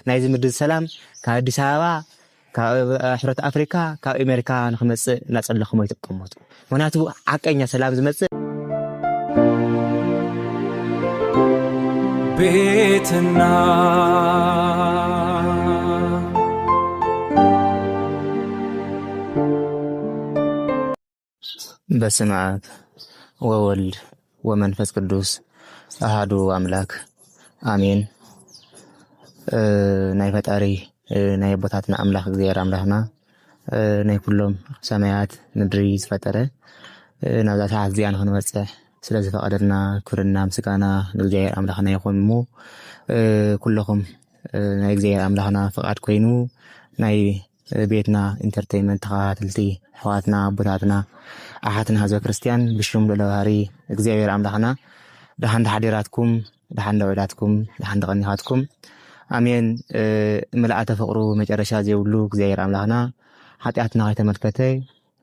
ናይዚ ምድር ሰላም ካብ አዲስ አበባ ካብ ሕብረት አፍሪካ ካብ አሜሪካ ንክመጽእ እናጸለኹም ይጥቀመጡ ምክንያቱ ሓቀኛ ሰላም ዝመጽእ ቤትና በስመ አብ ወወልድ ወመንፈስ ቅዱስ አሃዱ አምላክ አሜን። ናይ ፈጣሪ ናይ ቦታትና አምላክ እግዚአብሔር አምላክና ናይ ኩሎም ሰማያት ምድሪ ዝፈጠረ ናብዛ ሰዓት እዚኣ ንክንበፅሕ ስለዝፈቀደልና ክብርና ምስጋና ንእግዚአብሔር አምላክና ይኹን እሞ ኩለኹም ናይ እግዚአብሔር አምላክና ፍቃድ ኮይኑ ናይ ቤትና ኢንተርቴይንመንት ተኸታተልቲ ኣሕዋትና ኣቦታትና ኣሓትና ህዝበ ክርስቲያን ብሽም ለባህሪ እግዚአብሔር አምላክና ደሓን ሓዲራትኩም ደሓን ደውላትኩም ደሓን ደቀኒኻትኩም አሜን። መልአተ ፍቅሩ መጨረሻ ዘይብሉ እግዚአብሔር አምላክና ኃጢአትና ከይተመልከተ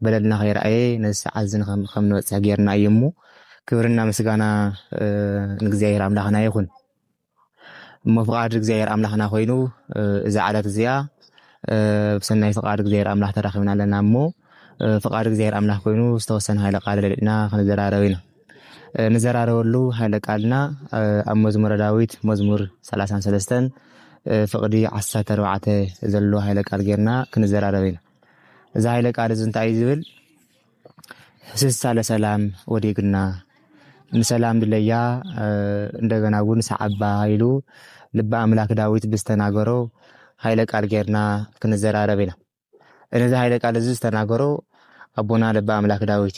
በደልና ከይረአየ ነዚ ሰዓት እዚ ከም ንበፅሕ ጌርና እዩ እሞ ክብርና ምስጋና ንእግዚአብሔር አምላክና ይኹን እሞ ፍቃድ እግዚአብሔር አምላክና ኮይኑ እዛ ዓለት እዚኣ ብሰናይ ፍቃድ እግዚአብሔር አምላክ ተራኺብና ኣለና እሞ ፍቃድ እግዚአብሔር አምላክ ኮይኑ ዝተወሰነ ሃይለ ቃል ለሊና ክንዘራረብ ኢና ንዘራረበሉ ሃይለ ቃልና ኣብ መዝሙረ ዳዊት መዝሙር 33 ፍቅዲ 14 ዘሎ ሃይለ ቃል ጌርና ክንዘራረብ ኢና። እዚ ሃይለ ቃል እዚ እንታይ ዝብል ስሳ ለሰላም ወዲግና ንሰላም ድለያ እንደገና እውን ሰዓባ ኢሉ ልበ አምላክ ዳዊት ብዝተናገሮ ሃይለ ቃል ጌርና ክንዘራረብ ኢና። እዚ ሃይለ ቃል እዚ ዝተናገሮ አቦና ልበ አምላክ ዳዊት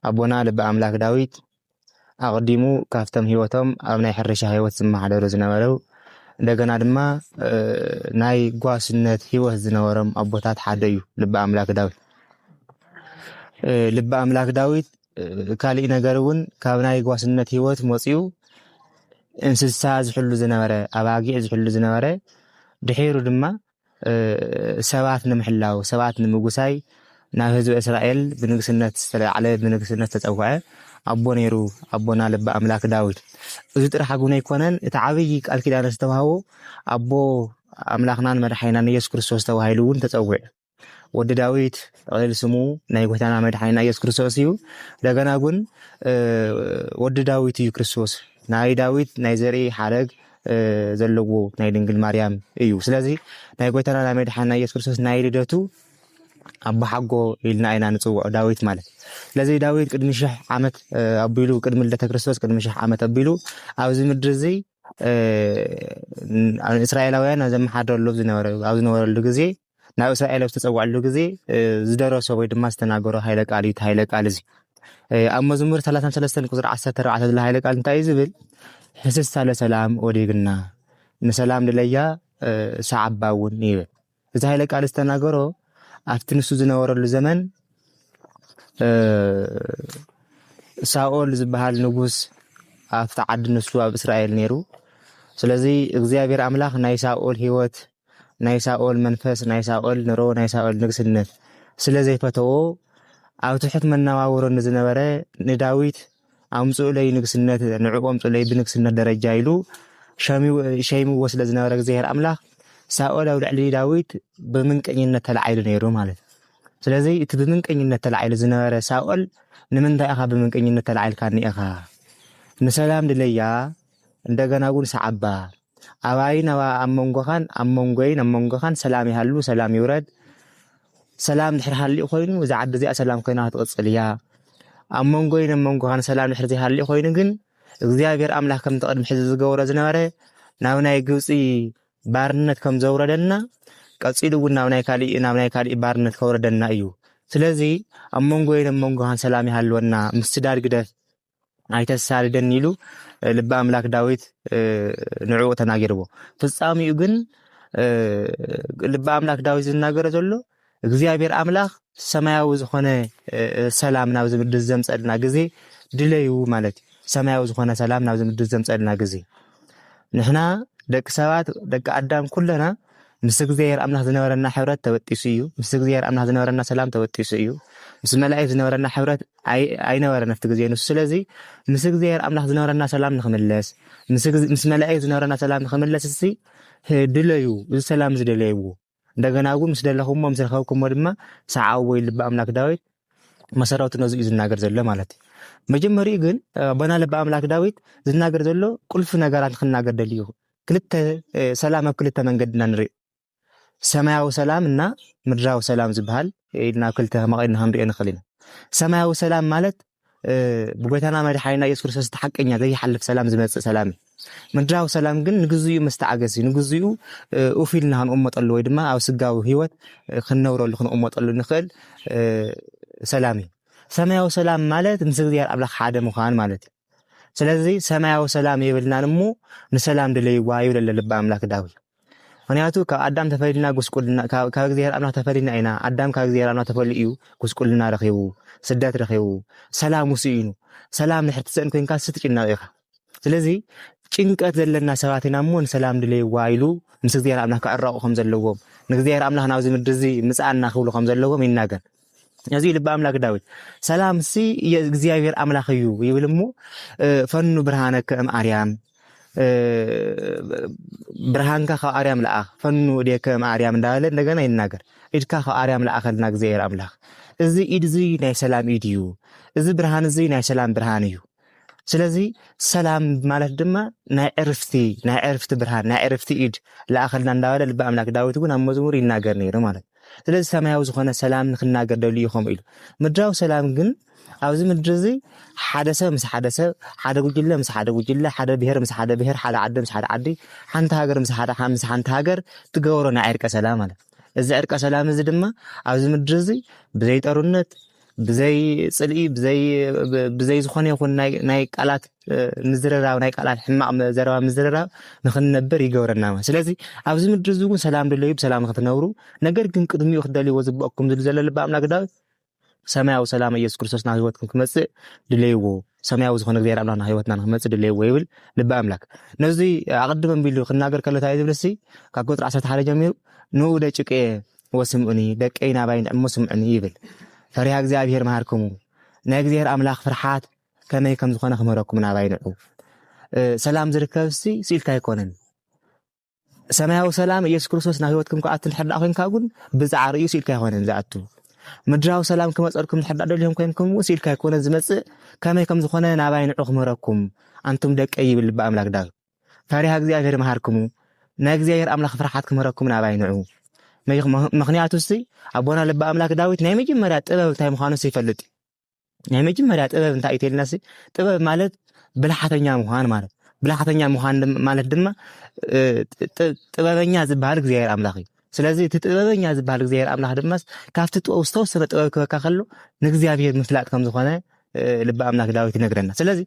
አቦና ልበ አምላክ ዳዊት አቅዲሙ ካፍተም ህይወቶም ኣብ ናይ ሕርሻ ህይወት ዝመሓደሩ ዝነበረው እንደገና ድማ ናይ ጓስነት ህይወት ዝነበሮም አቦታት ሓደ እዩ ልበ አምላክ ዳዊት። ልበ አምላክ ዳዊት ካሊእ ነገር እውን ካብ ናይ ጓስነት ህይወት መፂኡ እንስሳ ዝሕሉ ዝነበረ ኣባጊዕ ዝሕሉ ዝነበረ ድሒሩ ድማ ሰባት ንምሕላው ሰባት ንምጉሳይ ናብ ህዝቢ እስራኤል ብንግስነት ዝተለዓለ ብንግስነት ተፀውዐ አቦ ነይሩ አቦና ልበ አምላክ ዳዊት። እዚ ጥራሕ እውን ኣይኮነን እቲ ዓብይ ቃል ኪዳን ዝተዋሃቦ አቦ አምላክናን መድሓኒናን ኢየሱስ ክርስቶስ ተባሂሉ እውን ተፀውዐ። ወዲ ዳዊት ተቐሊል ስሙ ናይ ጎይታና መድሓኒና ኢየሱስ ክርስቶስ እዩ። እንደገና እውን ወዲ ዳዊት እዩ ክርስቶስ ናይ ዳዊት ናይ ዘርኢ ሓረግ ዘለዎ ናይ ድንግል ማርያም እዩ። ስለዚ ናይ ጎይታና ናይ መድሓኒና ኢየሱስ ክርስቶስ ናይ ልደቱ አቦ ሓጎ ኢልና ኢና ንፅውዖ ዳዊት ማለት። ስለዚ ዳዊት ቅድሚ 1000 ዓመት ኣቢሉ ቅድሚ ልደተ ክርስቶስ ቅድሚ 1000 ዓመት ኣቢሉ ኣብዚ ምድሪ እዚ እስራኤላውያን ዘመሓደረሉ ዝነበረሉ ግዜ ናብ እስራኤል ዝተፀውዐሉ ግዜ ዝደረሶ ወይ ድማ ዝተናገሮ ሃይለ ቃል እዩ። ሃይለ ቃል እዚ ኣብ መዝሙር 33 ቁፅሪ 14 ዝለ ሃይለ ቃል እንታይ ዝብል ሕስሳ ለሰላም ወዲግና ንሰላም ድለያ ሰዓባ እውን ይብል። እዚ ሃይለ ቃል ዝተናገሮ ኣብቲ ንሱ ዝነበረሉ ዘመን ሳኦል ዝበሃል ንጉስ ኣብቲ ዓዲ ንሱ ኣብ እስራኤል ነይሩ። ስለዚ እግዚአብሔር አምላክ ናይ ሳኦል ህይወት ናይ ሳኦል መንፈስ ናይ ሳኦል ንሮ ናይ ሳኦል ንግስነት ስለ ዘይፈተዎ ኣብ ትሕት መነባበሮ ንዝነበረ ንዳዊት ኣምፅኡ ለይ ንግስነት ንዕኡ ኣምፅኡ ለይ ብንግስነት ደረጃ ኢሉ ሸይምዎ ስለ ዝነበረ እግዚአብሔር አምላክ ሳኦል ኣብ ልዕሊ ዳዊት ብምንቀኝነት ተላዒሉ ነይሩ ማለት። ስለዚ እቲ ብምንቀኝነት ተላዒሉ ዝነበረ ሳኦል ንምንታይ ኢኻ ብምንቀኝነት ተላዒልካኒ ኢኻ ንሰላም ድለያ እንደገና እውን ሰዓባ ኣባይን ኣብ መንጎኻን ኣብ መንጎይን ኣብ መንጎኻን ሰላም ይሃሉ ሰላም ይውረድ ሰላም ድሕሪ ሃልዩ ኮይኑ እዚ ዓዲ እዚኣ ሰላም ኮይና ክትቅፅል እያ። ኣብ መንጎይን ኣብ መንጎኻን ሰላም ድሕሪ ዘይሃልዩ ኮይኑ ግን እግዚአብሔር አምላክ ከም ተቀድም ሕዚ ዝገብሮ ዝነበረ ናብ ናይ ግብፂ ባርነት ከም ዘውረደና ቀፂሉ እውን ናብ ናይ ካሊእ ባርነት ከውረደና እዩ። ስለዚ ኣብ መንጎይን ኣብ መንጎኻን ሰላም ይሃልወና ምስዳድ ግደፍ ኣይተሳድደን ኢሉ ልበ አምላክ ዳዊት ንዕኡ ተናጊርዎ። ፍጻሚኡ ግን ልበ አምላክ ዳዊት ዝናገረ ዘሎ እግዚአብሔር አምላክ ሰማያዊ ዝኾነ ሰላም ናብ ዝምድር ዘምፀልና ግዜ ድለዩ ማለት ሰማያዊ ዝኾነ ሰላም ናብ ዝምድር ዘምፀልና ግዜ ንሕና ደቂ ሰባት ደቂ አዳም ኩለና ምስ እግዚአብሔር አምላክ ዝነበረና ሕብረት ተበጢሱ እዩ። ምስ እግዚአብሔር አምላክ ዝነበረና ሰላም ተበጢሱ እዩ። ምስ መላእክት ዝነበረና ሕብረት ኣይነበረን ኣብቲ ግዜ ንሱ። ስለዚ ምስ እግዚአብሔር አምላክ ዝነበረና ሰላም ንኽምለስ ምስ መላእክት ዝነበረና ሰላም ንኽምለስ እዚ ድለዩ እዚ ሰላም ዝደለይዎ እንደገና እውን ምስ ደለኹሞ ምስ ረኸብኩሞ ድማ ሰዓው ወይ ልበ ኣምላክ ዳዊት መሰረቱ ነዚ እዩ ዝናገር ዘሎ ማለት እዩ። መጀመሪኡ ግን ኣቦና ልበ ኣምላክ ዳዊት ዝናገር ዘሎ ቁልፊ ነገራት ክናገር ደልዩ ክልተ ሰላም ኣብ ክልተ መንገድና ንሪኦ ሰማያዊ ሰላም እና ምድራዊ ሰላም ዝበሃል ኢልና ክልተ መቂድና ክንሪኦ ንኽእል ኢና። ሰማያዊ ሰላም ማለት ብጎይታና መድሓኒና ኢየሱስ ክርስቶስ ተሓቀኛ ዘይሓልፍ ሰላም ዝመፅእ ሰላም እዩ። ምድራዊ ሰላም ግን ንግዚኡ መስተዓገሲ ንግዚኡ ኡፊልና ክንቕመጠሉ ወይ ድማ ኣብ ስጋዊ ሂወት ክንነብረሉ ክንቕመጠሉ ንኽእል ሰላም እዩ። ሰማያዊ ሰላም ማለት ምስ እግዚኣብሔር ኣምላኽ ሓደ ምዃን ማለት እዩ። ስለዚ ሰማያዊ ሰላም የብልናን እሞ ንሰላም ድለይዋ ይብል ኣሎ ልበ ኣምላክ ዳዊት። ምክንያቱ ካብ ኣዳም ተፈሊና ጉስቁልና ካብ እግዚኣብሔር ኣምላኽ ተፈሊና ኢና ኣዳም ካብ እግዚኣብሔር ኣምላኽ ተፈሊኡ ጉስቁልና ረኺቡ ስደት ረኺቡ ሰላም ውስኢኑ ሰላም ንድሕር ትስእን ኮንካ ስትጭነቕ ኢኻ። ስለዚ ጭንቀት ዘለና ሰባት ኢና እሞ ንሰላም ድለይዋ ኢሉ ምስ እግዚኣብሔር ኣምላኽ ክዕረቑ ከም ዘለዎም ንእግዚኣብሔር ኣምላኽ ናብዚ ምድሪ እዚ ምፅኣና ክብሉ ከም ዘለዎም ይናገር። እዚ ልበ ኣምላክ ዳዊት ሰላም ሲ እግዚአብሔር ኣምላኽ እዩ ይብል እሞ ፈኑ ብርሃነከ እምኣርያም ብርሃንካ ካብ ኣርያም ለኣኽ ፈኑ እዴከ እምኣርያም እንዳበለ እንደገና ይናገር። ኢድካ ካብ ኣርያም ለኣኸልና እግዚአብሔር ኣምላኽ እዚ ኢድ እዚ ናይ ሰላም ኢድ እዩ። እዚ ብርሃን እዚ ናይ ሰላም ብርሃን እዩ። ስለዚ ሰላም ማለት ድማ ናይ ዕርፍቲ ብርሃን ናይ ዕርፍቲ ኢድ ለኣኸልና እንዳበለ ልበ ኣምላክ ዳዊት እውን ኣብ መዝሙር ይናገር ነይሩ ማለት። ስለዚ ሰማያዊ ዝኾነ ሰላም ንክናገር ደልዩ ከምኡ ኢሉ። ምድራዊ ሰላም ግን ኣብዚ ምድሪ እዚ ሓደ ሰብ ምስ ሓደ ሰብ ሓደ ጉጅለ ምስ ሓደ ጉጅለ ሓደ ብሄር ምስ ሓደ ብሄር ሓደ ዓዲ ምስ ሓደ ዓዲ ሓንቲ ሃገር ምስ ሓንቲ ሃገር ትገብሮ ናይ ዕርቀ ሰላም ማለት። እዚ ዕርቀ ሰላም እዚ ድማ ኣብዚ ምድሪ እዚ ብዘይ ጠሩነት ብዘይ ፅልኢ ብዘይ ዝኾነ ይኹን ናይ ቃላት ምዝርራብ ናይ ቃላት ሕማቕ ዘረባ ምዝርራብ ንክንነብር ይገብረና ማለት። ስለዚ ኣብዚ ምድሪ እዚ እውን ሰላም ድለዩ ብሰላም ክትነብሩ ነገር ግን ቅድሚኡ ክደልይዎ ዝግበአኩም ዝብል ዘሎ ልበ ኣምላክ ዳዊት ሰማያዊ ሰላም ኢየሱስ ክርስቶስ ናብ ሂወትኩም ክመፅእ ድለይዎ ሰማያዊ ዝኾነ እግዚኣብሔር ኣምላኽ ናብ ሂወትና ክመፅእ ድለይዎ ይብል ልበ ኣምላክ። ነዚ ኣቐድመ ኣንቢሉ ክናገር ከሎ እንታይ ዝብል ሲ ካብ ቁጥሪ 11 ጀሚሩ ንዑ ደቂየ ወስምዑኒ ደቀይ ናባይ ንዕሞ ስምዑኒ ይብል። ፈሪሃ እግዚኣብሔር መሃርክሙ ናይ እግዚኣብሔር ኣምላኽ ፍርሓት ከመይ ከም ዝኾነ ክመረኩም ናባይ ንዑ። ሰላም ዝርከብ ሲ ስኢልካ ኣይኮነን። ሰማያዊ ሰላም ኢየሱስ ክርስቶስ ናብ ሂወትኩም ክኣቱ እንድሕር ዳ ኮንካ ግን ብዛዕባ ርእዩ ስኢልካ ኣይኮነን ዝኣቱ። ምድራዊ ሰላም ክመፀልኩም እንድሕር ዳ ደልዮም ኮይንኩም ስኢልካ ኣይኮነን ዝመፅእ ከመይ ከም ዝኾነ ናባይ ንዑ ክመረኩም ኣንቱም ደቀይ ይብል ልበ ኣምላክ ዳዊት። ፈሪሃ እግዚኣብሔር መሃርክሙ ናይ እግዚኣብሔር ኣምላኽ ፍርሓት ክመረኩም ናባይ ንዑ። ምክንያቱ ሲ ኣቦና ልበ ኣምላክ ዳዊት ናይ መጀመርያ ጥበብ እንታይ ምዃኑ ይፈልጥ። ናይ መጀመርያ ጥበብ እንታይ እዩ ተልና ሲ ጥበብ ማለት ብልሓተኛ ምዃን ማለት ብልሓተኛ ምዃን ማለት ድማ ጥበበኛ ዝበሃል እግዚኣብሔር ኣምላኽ እዩ። ስለዚ እቲ ጥበበኛ ዝበሃል እግዚኣብሔር ኣምላኽ ድማ ካብቲ ጥበብ ዝተወሰነ ጥበብ ክበካ ከሎ ንእግዚኣብሔር ምፍላጥ ከም ዝኾነ ልበ ኣምላክ ዳዊት ይነግረና። ስለዚ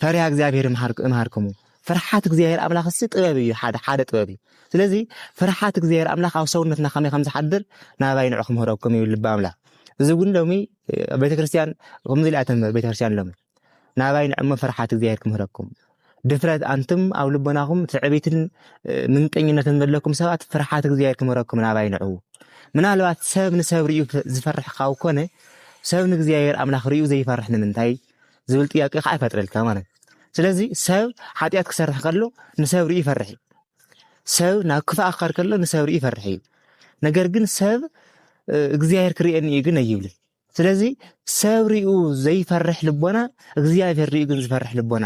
ፈሪሃ እግዚኣብሔር መሃርክሙ ፍርሓት እግዚኣብሔር ኣምላኽ ሲ ጥበብ እዩ ሓደ ጥበብ እዩ። ስለዚ ፍርሓት እግዚኣብሔር ኣምላኽ ኣብ ሰውነትና ከመይ ከም ዝሓድር ናባይ ንዑ ክምህረኩም ይብል ልበ ኣምላክ። እዚ እውን ሎሚ ቤተክርስትያን ከምዚ ኢላ ተምህር ቤተክርስትያን ሎሚ ናባይ ንዕሞ ፍርሓት እግዚኣብሔር ክምህረኩም ድፍረት አንቱም ኣብ ልቦናኹም ትዕቢትን ምንቀኝነትን ዘለኩም ሰባት ፍርሓት እግዚኣብሔር ክምህረኩም ናባይ ንዑ። ምናልባት ሰብ ንሰብ ርእዩ ዝፈርሕ ካው ኮነ ሰብ ንእግዚኣብሔር ኣምላኽ ርእዩ ዘይፈርሕ ንምንታይ ዝብል ጥያቄ ከዓ ይፈጥረልካ ማለት። ስለዚ ሰብ ሓጢኣት ክሰርሕ ከሎ ንሰብ ርእዩ ይፈርሕ እዩ። ሰብ ናብ ክፋእ ክኸድ ከሎ ንሰብ ርእዩ ይፈርሕ እዩ። ነገር ግን ሰብ እግዚኣብሔር ክርእየኒ እዩ ግን ኣይብልን። ስለዚ ሰብ ርእዩ ዘይፈርሕ ልቦና እግዚኣብሔር ርእዩ ግን ዝፈርሕ ልቦና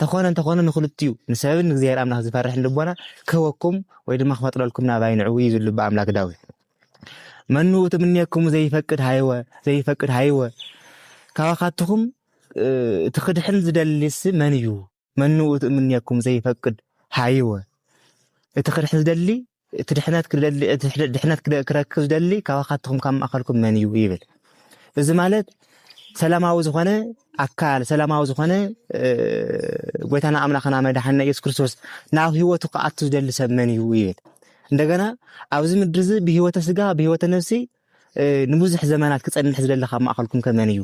ተኾነ ንኽልትዩ ንሰብን እግዚኣብሔር ኣምላኽ ዝፈርሕ ልቦና ክህበኩም ወይ ድማ ክፈጥረልኩም ናባይ ንዑ እዩ ዝብል ልበ ኣምላክ ዳዊት። መኑ ትምንየኩም ዘይፈቅድ ሃይወ ካባኻትኩም እቲ ክድሕን ዝደልስ መን እዩ? መኑ ትምንየኩም ዘይፈቅድ ሃይወ እቲ ክድሕን ዝደሊ እቲ ድሕነት ክረክብ ዝደሊ ካባኻትኩም ካብ ማእኸልኩም መን እዩ ይብል። እዚ ማለት ሰላማዊ ዝኾነ ኣካል ሰላማዊ ዝኾነ ጎይታና ኣምላኽና መድሓኒና ኢየሱስ ክርስቶስ ናብ ሂወቱ ክኣቱ ዝደሊ ሰብ መን እዩ ይብል። እንደገና ኣብዚ ምድሪ እዚ ብሂወተ ስጋ ብሂወተ ነፍሲ ንብዙሕ ዘመናት ክፀንሕ ዝደሊ ካብ ማእኸልኩም ከመን እዩ?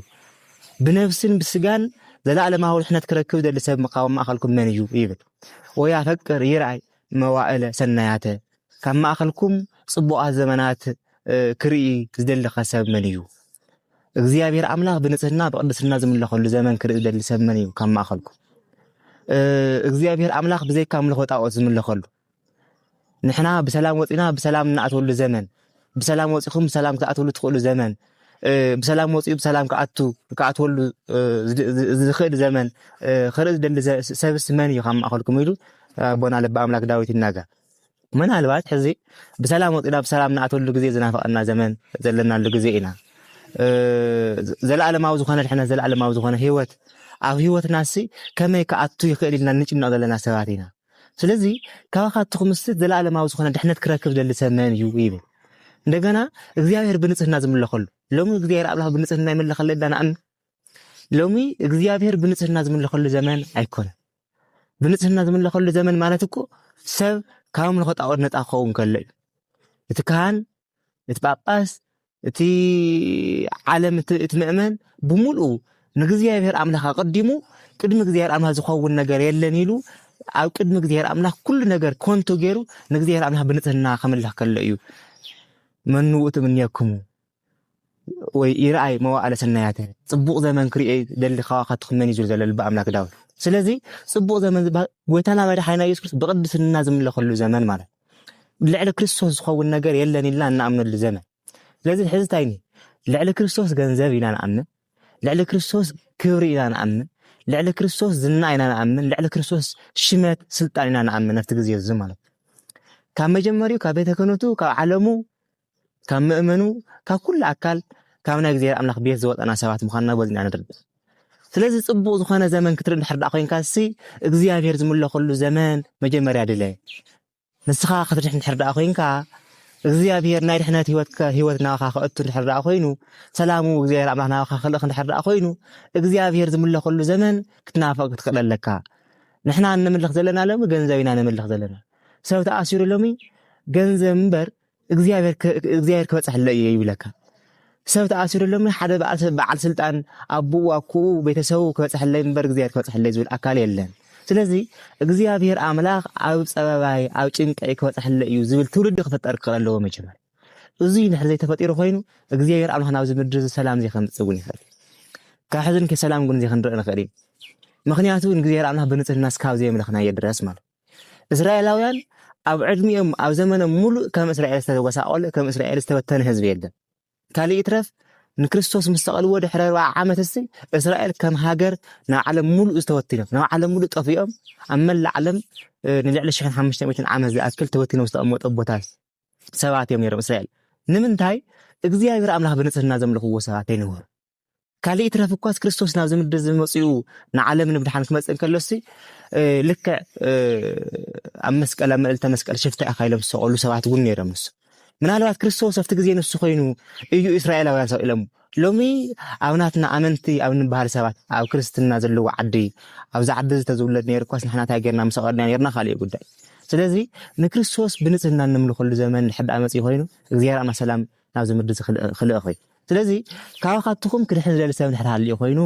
ብነፍስን ብስጋን ዘለኣለማዊ ድሕነት ክረክብ ዝደሊ ሰብ ካብ ማእኸልኩም መን እዩ ይብል። ወይ ኣፈቅር ይርኣይ መዋእለ ሰናያተ ካብ ማእኸልኩም ፅቡቓት ዘመናት ክርኢ ዝደሊ ሰብ መን እዩ? እግዚአብሔር ኣምላኽ ብንጽህና ብቅድስና ዝምለኸሉ ዘመን ክርኢ ዝደሊ ሰብ መን እዩ ካብ ማእኸልኩም? እግዚአብሔር ኣምላኽ ብዘይካ ምልኾ ጣዖት ዝምለኸሉ ንሕና ብሰላም ወፂና ብሰላም እናኣትወሉ ዘመን ብሰላም ወፂኹም ብሰላም ክኣትወሉ ትኽእሉ ዘመን ብሰላም ወፂኡ ብሰላም ክኣትወሉ ዝኽእል ዘመን ክርኢ ዝደሊ ሰብስ መን እዩ ካብ ማእኸልኩም ኢሉ ኣቦና ልበ ኣምላክ ዳዊት ይናገር። ምናልባት ሕዚ ብሰላም ወፂና ብሰላም እናኣትወሉ ግዜ ዝናፈቐና ዘመን ዘለናሉ ግዜ ኢና። ዘለዓለማዊ ዝኾነ ድሕነት ዘለዓለማዊ ዝኾነ ሂወት ኣብ ሂወትናሲ ከመይ ክኣቱ ይኽእል ኢልና ንጭነቕ ዘለና ሰባት ኢና። ስለዚ ካብኻትኩም ምስት ዘለዓለማዊ ዝኾነ ድሕነት ክረክብ ደሊ ሰብ መን እዩ ይብል። እንደገና እግዚአብሔር ብንጽህና ዝምለኸሉ ሎሚ እግዚአብሔር አምላክ ብንጽህና ይምለኸለ ዳናን ሎሚ እግዚአብሔር ብንጽህና ዝምለኸሉ ዘመን አይኮነ። ብንጽህና ዝምለኸሉ ዘመን ማለት እኮ ሰብ ካም ለኸጣወር ነጣ ኸውን ከለ እቲ ካህን እቲ ጳጳስ እቲ ዓለም እቲ ምእመን ብሙሉኡ ንእግዚአብሔር አምላክ ቀዲሙ ቅድሚ እግዚአብሔር አምላክ ዝኸውን ነገር የለን ኢሉ ኣብ ቅድሚ እግዚአብሔር አምላክ ኩሉ ነገር ኮንቶ ገይሩ ንእግዚአብሔር አምላክ ብንጽህና ከመልኽ ከለ እዩ መኑ እትምንየክሙ ወይ ይርአይ መዋዕለ ሰናያተ ጽቡቕ ዘመን ክሪኤ ደሊ ኻኻትኩም መን ይዙር ዘለል በአምላክ ዳዊት። ስለዚህ ጽቡቕ ዘመን ጎይታና መድሓኒና ኢየሱስ ክርስቶስ ብቅድስና ዝምለኸሉ ዘመን ማለት ልዕሊ ክርስቶስ ዝኸውን ነገር የለን ኢልና እናኣምነሉ ዘመን። ስለዚህ ሕዝታይኒ ልዕሊ ክርስቶስ ገንዘብ ኢና ንኣምን፣ ልዕሊ ክርስቶስ ክብሪ ኢና ንኣምን፣ ልዕሊ ክርስቶስ ዝና ኢና ንኣምን፣ ልዕሊ ክርስቶስ ሽመት ስልጣን ኢና ንኣምን። ነፍቲ ግዜ እዚ ማለት ካብ መጀመሪኡ ካብ ቤተ ክህነቱ ካብ ዓለሙ ካብ ምእመኑ ካብ ኩሉ ኣካል ካብ ናይ እግዚአብሔር አምላክ ቤት ዝወጣና ሰባት ምዃንና በዚና ንርዳእ። ስለዚህ ጽቡቕ ዝኾነ ዘመን ክትርኢ እንድሕር ዳ ኮይንካሲ እግዚአብሔር ዝምለኸሉ ዘመን መጀመርያ ድለ ንስኻ ክትድሕር እንድሕር ዳ ኮይንካ እግዚአብሔር ናይ ድሕነት ህይወት ናኻ ከእቱ እንድሕር ዳ ኮይኑ ሰላሙ እግዚአብሔር አምላክ ናኻ ክልኽ እንድሕር ዳ ኮይኑ እግዚአብሔር ዝምለኸሉ ዘመን ክትናፈቕ ክትክእል ኣለካ። ንሕና ንምልኽ ዘለና ሎሚ ገንዘብ ኢና ንምልኽ ዘለና። ሰብ ተኣሲሩ ሎሚ ገንዘብ እምበር እግዚአብሔር ክበፅሐለ እዩ ይብለካ። ሰብ ተኣሲሩ ሎሚ ሓደ በዓል ስልጣን ኣቡኡ ኣኩኡ ቤተሰቡ ክበፅሐለ እምበር እግዚአብሔር ክበፅሐለ ዝብል ኣካል የለን። ስለዚ እግዚአብሔር አምላክ ኣብ ፀበባይ ኣብ ጭንቀይ ክበፅሐለ እዩ ዝብል ትውልዲ ክፈጠር ክኽእል ኣለዎ መጀመርያ። እዚ ንሕር ዘይተፈጢሩ ኮይኑ እግዚአብሔር አምላክ ናብዚ ምድሪ ሰላም ዘይከምፅእ እውን ይኽእል። ካብ ሕዝን ከሰላም ግን ዘይክንርኢ ንኽእል እዩ። ምክንያቱ ንእግዚአብሔር አምላክ ብንጽህና እስካብ ዘይምለኽናዮ ድረስ ማለት እስራኤላውያን ኣብ ዕድሚኦም ኣብ ዘመኖም ሙሉእ ከም እስራኤል ዝተወሳቆለ ከም እስራኤል ዝተበተነ ህዝቢ የለን። ካልእ ይትረፍ ንክርስቶስ ምስ ተቐልዎ ድሕሪ 40 ዓመት እስራኤል ከም ሃገር ናብ ዓለም ሙሉእ ዝተወቲኖም ናብ ዓለም ሙሉእ ጠፊኦም ኣብ መላእ ዓለም ንልዕሊ 1500 ዓመት ዝኣክል ተወቲኖም ዝተቐመጡ ቦታት ሰባት እዮም ነይሮም እስራኤል። ንምንታይ? እግዚአብሔር አምላክ ብንጽህና ዘምልኽዎ ሰባት ይነበሩ። ካልእ ይትረፍ እኳስ ክርስቶስ ናብ ዝምድር ዝመጽኡ ንዓለም ንብድሓን ክመጽእ ከሎሲ ልክዕ ኣብ መስቀል ኣብ መልዕልተ መስቀል ሽፍታ ኢኻ ኢሎም ዝሰቐሉ ሰባት እውን ነይሮም። ንሱ ምናልባት ክርስቶስ ኣብቲ ግዜ ንሱ ኮይኑ እዩ እስራኤላውያን ሰቂሎም ሎሚ ኣብ ናትና ኣመንቲ ኣብ ንበሃል ሰባት ኣብ ክርስትና ዘለዎ ዓዲ ኣብዛ ዓዲ ዝተዝውለድ ነይሩ እኳስ ንሕና እንታይ ጌርና ምሰቐልና ነርና ካልእ ጉዳይ። ስለዚ ንክርስቶስ ብንጽህና ንምልኸሉ ዘመን ድሕር ዳ መጽኡ ኮይኑ እግዚአብሔር አምላክ ሰላም ናብ ዝምድር ክልእ ኾይ። ስለዚ ካብኻትኩም ክድሕን ዝደሊ ሰብ ድሕር ሃልዩ ኮይኑ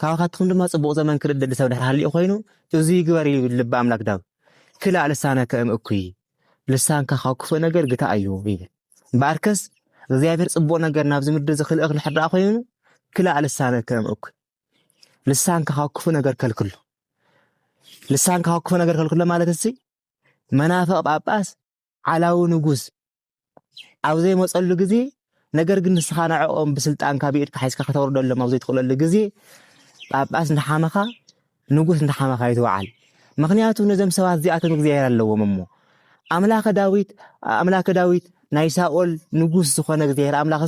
ካብኻትኩም ድማ ጽቡቕ ዘመን ክርኢ ዝደሊ ሰብ ድሕር ሃልዩ ኮይኑ እዚ ይግበር እዩ ልበ ኣምላክ ዳዊት። ክላእ ልሳነከ እምእኩይ ልሳንካ ካብ ክፉእ ነገር ግታ እዩ ይብል። እምበኣርከስ እግዚአብሔር ጽቡቕ ነገር ናብ ዝምድር ዝኽልእ ድሕር ዳ ኮይኑ ክላእ ልሳነከ እምእኩይ ልሳንካ ካብ ክፉእ ነገር ከልክሎ። ልሳንካ ካብ ክፉእ ነገር ከልክሎ ማለት እዚ መናፍቕ ጳጳስ ዓላዊ ንጉስ ኣብ ዘይመፀሉ ግዜ ነገር ግን ንስኻ ንዕኦም ብስልጣን ካብ ኢድካ ሓይስካ ከተወርደሎም ኣብ ዘይትኽእለሉ ግዜ ጳጳስ እንዳሓመኻ ንጉስ እንዳሓመኻ ይትወዓል። ምክንያቱ ነዞም ሰባት እዚኣቶም እግዚአብሔር ኣለዎም እሞ ኣምላከ ዳዊት ናይ ሳኦል ንጉስ ዝኾነ እግዚአብሔር አምላክ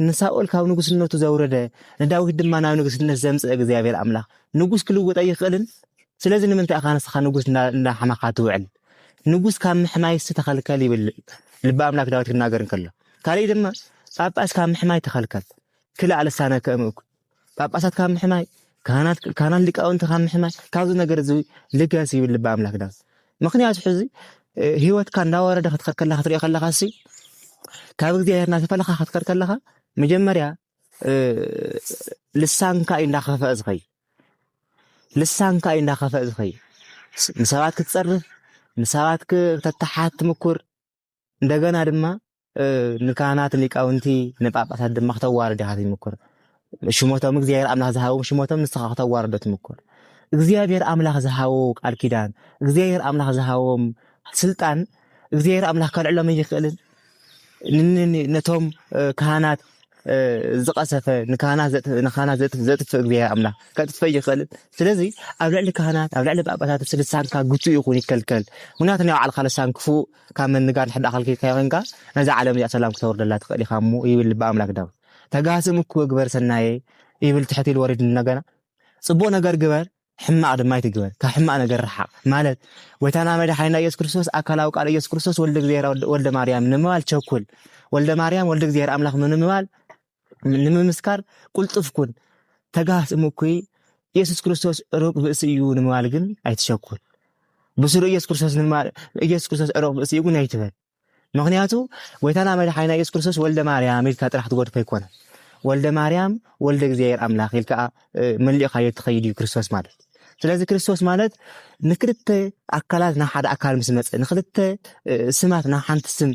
ንሳኦል ካብ ንጉስነቱ ዘውረደ ንዳዊት ድማ ናብ ንጉስነት ዘምጽእ እግዚአብሔር አምላክ ንጉስ ክልውጥ ኣይኽእልን። ስለዚ ንምንታይ ኢኻ ንስኻ ንጉስ እንዳሓመኻ ትውዕል? ንጉስ ካብ ምሕማይ ተኸልከል ይብል ልበ ኣምላክ ዳዊት ክናገር እንከሎ። ካልእ ድማ ጳጳስ ካብ ምሕማይ ተኸልከል ክላእ ልሳነከ እምእኩይ ጳጳሳት ካብ ምሕማይ ካህናት ሊቃውንቲ ካብ ምሕማይ ካብዚ ነገር እዚ ልገስ ይብል ልበ ኣምላክ ዳዊት። ምክንያቱ ሕዚ ሂወትካ እንዳወረደ ክትከድ ከለኻ ትሪኦ ከለኻ ካብ እግዚአብሔር እናተፈለኻ ክትከድ ከለኻ መጀመርያ ልሳንካ እንዳኸፈአ ዝኸይ ልሳንካ እንዳኸፈአ ዝኸይ ንሰባት ክትጸርፍ ንሰባት ከተተሓት ትምኩር እንደገና ድማ ንካህናት ሊቃውንቲ ንጳጳሳት ድማ ከተዋርድ ኢኻ ትምኩር። ሽሞቶም እግዚአብሔር አምላክ ዝሃቦም ሽሞቶም ንስኻ ከተዋርዶ ትምኩር። እግዚአብሔር አምላክ ዝሃቦ ቃል ኪዳን እግዚአብሔር አምላክ ዝሃቦም ስልጣን እግዚአብሔር አምላክ ካልዕሎም ይኽእልን ነቶም ካህናት ዝቀሰፈ ንካህናት ዘጥፍ እግዚአብሔር አምላክ ከጥፍ ይኽእልን ስለዚ ኣብ ልዕሊ ካህናት ኣብ ልዕሊ ጳጳሳት ስልሳንካ ግቱ ይኹን ይከልከል ምክንያቱ ናይ ባዕልካ ልሳን ክፉእ ካብ መንጋድ ሕዳ ከልኪልካ ኮይንካ ነዛ ዓለም እዚኣ ሰላም ክተወርደላ ትኽእል ኢኻ እሞ ይብል ልበ ኣምላክ ዳዊት ተጋስም እኮ ግበር ሰናየ ይብል ትሕት ኢሉ ወሪድ ነገና ጽቡቕ ነገር ግበር ሕማቅ ድማ ይትግበር ካብ ሕማቅ ነገር ረሓቅ ማለት ወይታና መድሓኒና ኢየሱስ ክርስቶስ አካላዊ ቃል ኢየሱስ ክርስቶስ ወልደ እግዚአብሔር ወልደ ማርያም ንምባል ቸኩል ወልደ ማርያም ወልደ እግዚአብሔር አምላክ ንምባል ንምምስካር ቁልጥፍ ኩን ተጋስም እኮ ኢየሱስ ክርስቶስ ሩቅ ብእሲ እዩ ንምባል ግን ኣይትሸኩል ብስሩ ኢየሱስ ክርስቶስ ንምባል ኢየሱስ ክርስቶስ ሩቅ ብእሲ እዩ ግን ኣይትበል ምክንያቱ ወይታና መድሓኒና ኢየሱስ ክርስቶስ ወልደ ማርያም ኢልካ ጥራሕ ትጎድፎ ኣይኮነን ወልደ ማርያም ወልደ እግዚአብሔር አምላክ ኢልካ መልእኻ የትኸይድ እዩ ክርስቶስ ማለት ስለዚ ክርስቶስ ማለት ንክልተ አካላት ና ሓደ አካል ምስ መጽ ንክልተ ስማት ና ሓንቲ ስም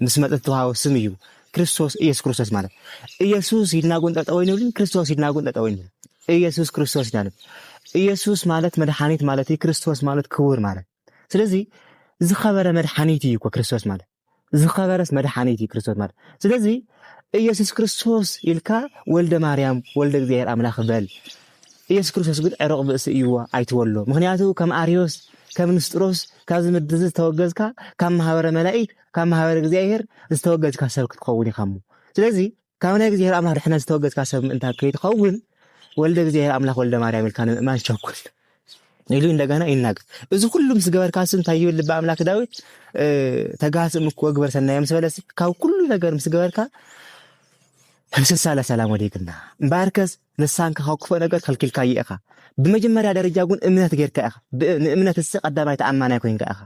ምስ መጽ ተዋሃቦ ስም እዩ ክርስቶስ ኢየሱስ ክርስቶስ ማለት ኢየሱስ ይናጎን ጠጠወይኑ ክርስቶስ ይናጎን ጠጠወይኑ ኢየሱስ ክርስቶስ ይናል ኢየሱስ ማለት መድኃኒት ማለት ክርስቶስ ማለት ክቡር ማለት ስለዚ ዝኸበረ መድኃኒት እዩ ክርስቶስ ማለት ዝኸበረስ መድኃኒት እዩ ክርስቶስ ማለት ስለዚ ኢየሱስ ክርስቶስ ይልካ ወልደ ማርያም ወልደ እግዚአብሔር አምላክ በል ኢየሱስ ክርስቶስ ግን ዕሩቅ ብእሲ እዩ ኣይትወሎ ምክንያቱ ከም አርዮስ ከም ንስጥሮስ ካብ ዝምድዝ ዝተወገዝካ ካብ ማህበረ መላእክት ካብ ማህበረ እግዚአብሔር ዝተወገዝካ ሰብ ክትኸውን ኢኻሙ ስለዚ ካብ ናይ እግዚአብሔር አምላክ ድሕነ ዝተወገዝካ ሰብ ምእንታ ከይትኸውን ወልደ እግዚአብሔር አምላክ ወልደ ማርያም ኢልካ ንምእማን ቸኩል ኢሉ እንደገና ይናገር እዚ ሁሉ ምስ ገበርካ ስም እንታይ ይብል ልበ አምላክ ዳዊት ተጋስም እኮ ግበር ሰናይ ምስ በለሲ ካብ ኩሉ ነገር ምስ ገበርካ ህምስሳለ ሰላም ወዲግና እምባርከስ ልሳንካ ከክፎ ነገር ከልኪልካ ይእኻ በመጀመሪያ ደረጃ ግን እምነት ጌርካ ኢኻ ንእምነት እስ ቀዳማይ ተኣማናይ ኮይንካ ኢኻ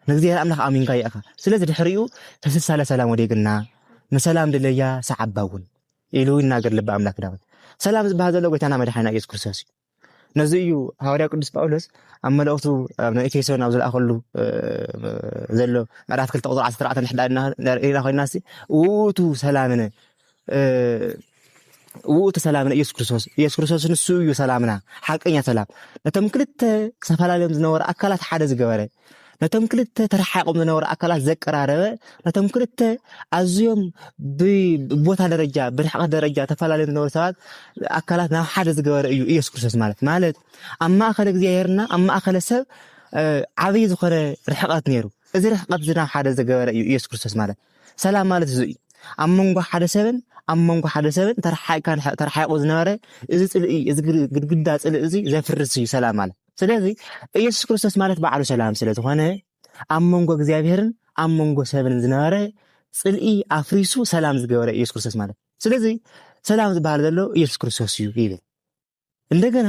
ንእግዚአብሔር አምላክ ኣሚንካ ኢኻ ስለዚ ድሕሪኡ ህምስሳለ ሰላም ወዲግና ንሰላም ድለያ ሰዓባውን ኢሉ ይናገር ልበ አምላክ ዳዊት ሰላም ዝበሃል ዘሎ ጎይታና መድሓኒና ኢየሱስ ክርስቶስ እዩ ነዚ እዩ ሐዋርያ ቅዱስ ጳውሎስ ኣብ መልእኽቱ ኣብ ኤፌሶን ኣብ ዝለኣኸሉ ዘሎ ምዕራፍ 2 ቁጥሪ 14 ንሕዳና ኢና ኮይናሲ ውእቱ ሰላምነ ውእቱ ሰላምና ኢየሱስ ክርስቶስ ንሱ እዩ ሰላምና ሓቀኛ ሰላም ነቶም ክልተ ዝተፈላለዩ ዝነበሩ ኣካላት ሓደ ዝገበረ ነቶም ክልተ ተረሓቆም ዝነበሩ ኣካላት ዘቀራረበ ነቶም ክልተ ኣዝዮም ብቦታ ደረጃ ብርሕቀት ደረጃ ተፈላለዩ ዝነበሩ ሰባት ኣካላት ናብ ሓደ ዝገበረ እዩ ኢየሱስ ክርስቶስ ማለት ኣብ ማእከል እግዚአብሔርና ኣብ ማእከል ሰብ ዓብይ ዝኾነ ርሕቀት ነይሩ እዚ ርሕቀት ዝናብ ሓደ ዝገበረ እዩ ኢየሱስ ክርስቶስ ማለት ሰላም ማለት እዚ እዩ ኣብ መንጎ ሓደ ሰብን ኣብ መንጎ ሓደ ሰብን ተረሓቆ ዝነበረ እዚ ጽልኢ እዚ ግድግዳ ጽልኢ እዚ ዘፍርስ እዩ ሰላም ማለት ስለዚ ኢየሱስ ክርስቶስ ማለት በዓሉ ሰላም ስለዝኾነ ኣብ መንጎ እግዚአብሔርን ኣብ መንጎ ሰብን ዝነበረ ጽልኢ ኣፍሪሱ ሰላም ዝገበረ ኢየሱስ ክርስቶስ ማለት ስለዚ ሰላም ዝበሃል ዘሎ ኢየሱስ ክርስቶስ እዩ ይብል እንደገና